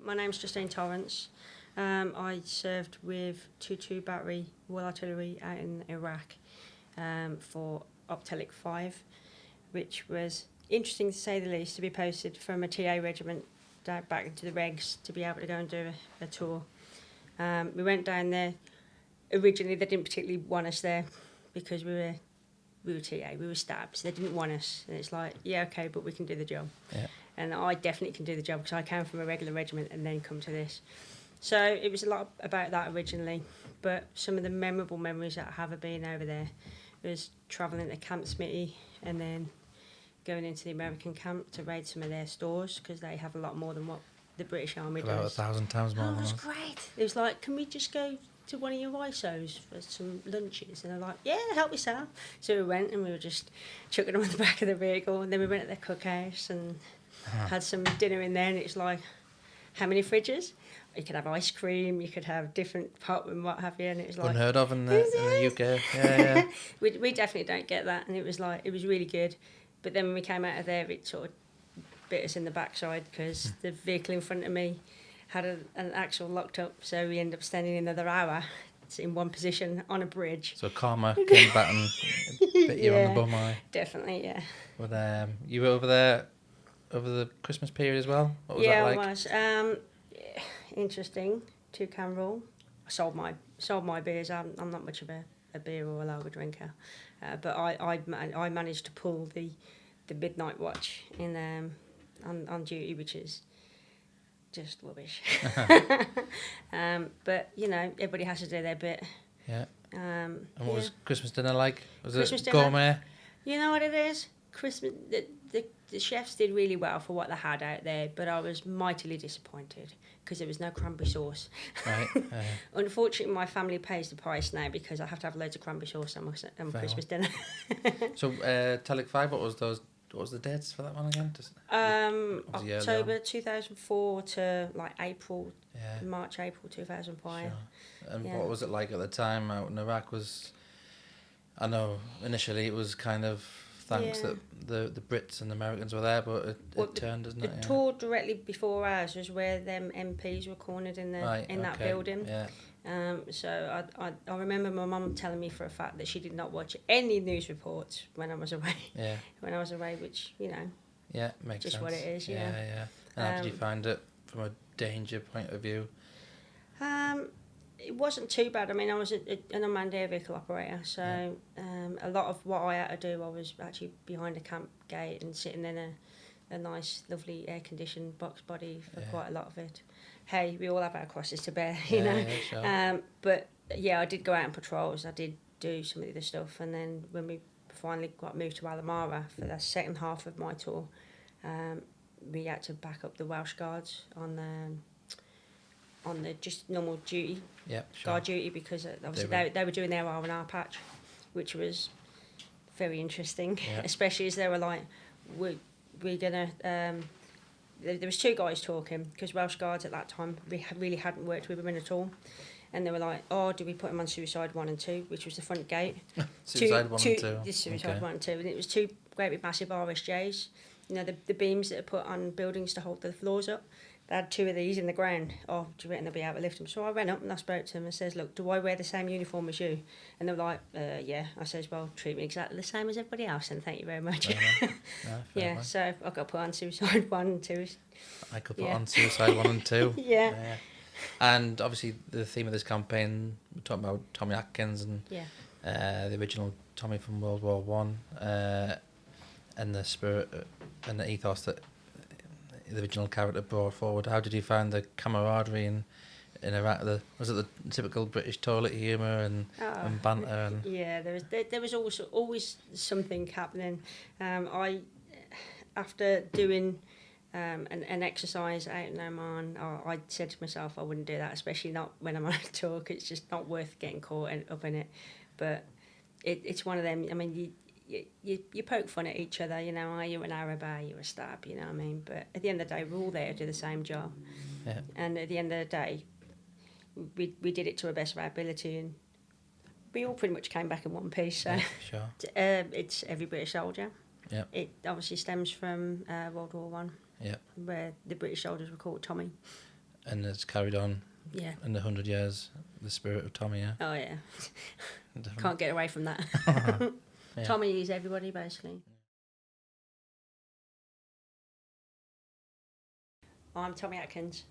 My name's Justine Torrance. I served with 2-2 battery Royal Artillery out in Iraq for Op Telic 5, which was interesting to say the least, to be posted from a TA regiment down back into the regs to be able to go and do a tour. We went down there. Originally, they didn't particularly want us there because we were TA, we were stabs. They didn't want us. And it's like, yeah, okay, but we can do the job. Yeah. And I definitely can do the job because I came from a regular regiment and then come to this. So it was a lot about that originally. But some of the memorable memories that I have of being over there was travelling to Camp Smitty and then going into the American camp to raid some of their stores because they have a lot more than what the British Army does. About 1,000 times more Oh, it than was us. great. It was like, can we just go to one of your ISOs for some lunches? And they're like, yeah, help yourself. So we went and we were just chucking them on the back of the vehicle, and then we went to their cookhouse and had some dinner in there, and it's like, how many fridges? You could have ice cream, you could have different pop and what have you, and it was like... Unheard of in the UK. Yeah. we definitely don't get that, and it was like, it was really good. But then when we came out of there, it sort of bit us in the backside because the vehicle in front of me had an axle locked up, so we ended up standing another hour in one position on a bridge. So karma came back and bit you on the bum eye. Definitely, yeah. But you were over there over the Christmas period as well? What was that like? Yeah, I was. Interesting. Toucan rule. I sold my beers. I'm not much of a beer or a lager drinker, but I managed to pull the midnight watch in on duty, which is just rubbish. But you know, everybody has to do their bit. Yeah. And what yeah. was Christmas dinner like? Was Christmas it dinner? gourmet? You know what it is? Christmas. The chefs did really well for what they had out there, but I was mightily disappointed because there was no cranberry sauce. Right. Unfortunately, my family pays the price now because I have to have loads of cranberry sauce on my Christmas dinner. So, Telic 5, what was the dates for that one again? October 2004 to like April, Yeah. March, April 2005. Sure. And Yeah. what was it like at the time out in Iraq? I know initially it was kind of thanks Yeah. that the Brits and the Americans were there, but it turned, doesn't it? The Yeah. tour directly before ours was where them MPs were cornered in that building. Yeah. So I remember my mum telling me for a fact that she did not watch any news reports when I was away. Yeah. When I was away, which, you know, Yeah, makes just sense. what it is. Yeah. Yeah. And how did you find it from a danger point of view? It wasn't too bad. I mean, I was an unmanned air vehicle operator, so a lot of what I had to do, I was actually behind a camp gate and sitting in a nice, lovely air-conditioned box body for quite a lot of it. Hey, we all have our crosses to bear, you know. Yeah, sure. But yeah, I did go out on patrols. I did do some of the other stuff, and then when we finally got moved to Alamara for the second half of my tour, we had to back up the Welsh Guards on the just normal duty, guard duty, because obviously they were doing their R&R patch, which was very interesting, especially as they were like, we're gonna. There was two guys talking because Welsh Guards at that time really hadn't worked with women at all, and they were like, "Oh, do we put them on suicide 1 and 2, which was the front gate?" Suicide 1 and 2. Suicide 1 and 2, and it was two great big massive RSJs. You know, the beams that are put on buildings to hold the floors up. They had 2 of these in the ground. Oh, do you reckon they'll be able to lift them? So I went up and I spoke to them and says, look, do I wear the same uniform as you? And they were like, yeah. I says, well, treat me exactly the same as everybody else, and thank you very much. Yeah, so I got put on suicide 1 and 2. I could put on suicide 1 and 2. Yeah. And obviously the theme of this campaign, we're talking about Tommy Atkins and the original Tommy from World War One, and the spirit and the ethos that the original character brought forward. How did you find the camaraderie in Iraq? Was it the typical British toilet humour and banter? And yeah, there was always something happening. I after doing an exercise out in Oman, I said to myself I wouldn't do that, especially not when I'm on a tour. 'Cause it's just not worth getting caught up in it. But it's one of them. I mean, you poke fun at each other, you know, are you an Arab, are you a stab, you know what I mean? But at the end of the day, we're all there to do the same job. Yeah. And at the end of the day, we did it to the best of our ability, and we all pretty much came back in one piece. So sure. It's every British soldier. Yeah. It obviously stems from World War One. Yeah. Where the British soldiers were called Tommy. and it's carried on. Yeah. In the 100 years, the spirit of Tommy. Yeah. Oh yeah. Can't get away from that. Yeah. Tommy is everybody basically. I'm Tommy Atkins.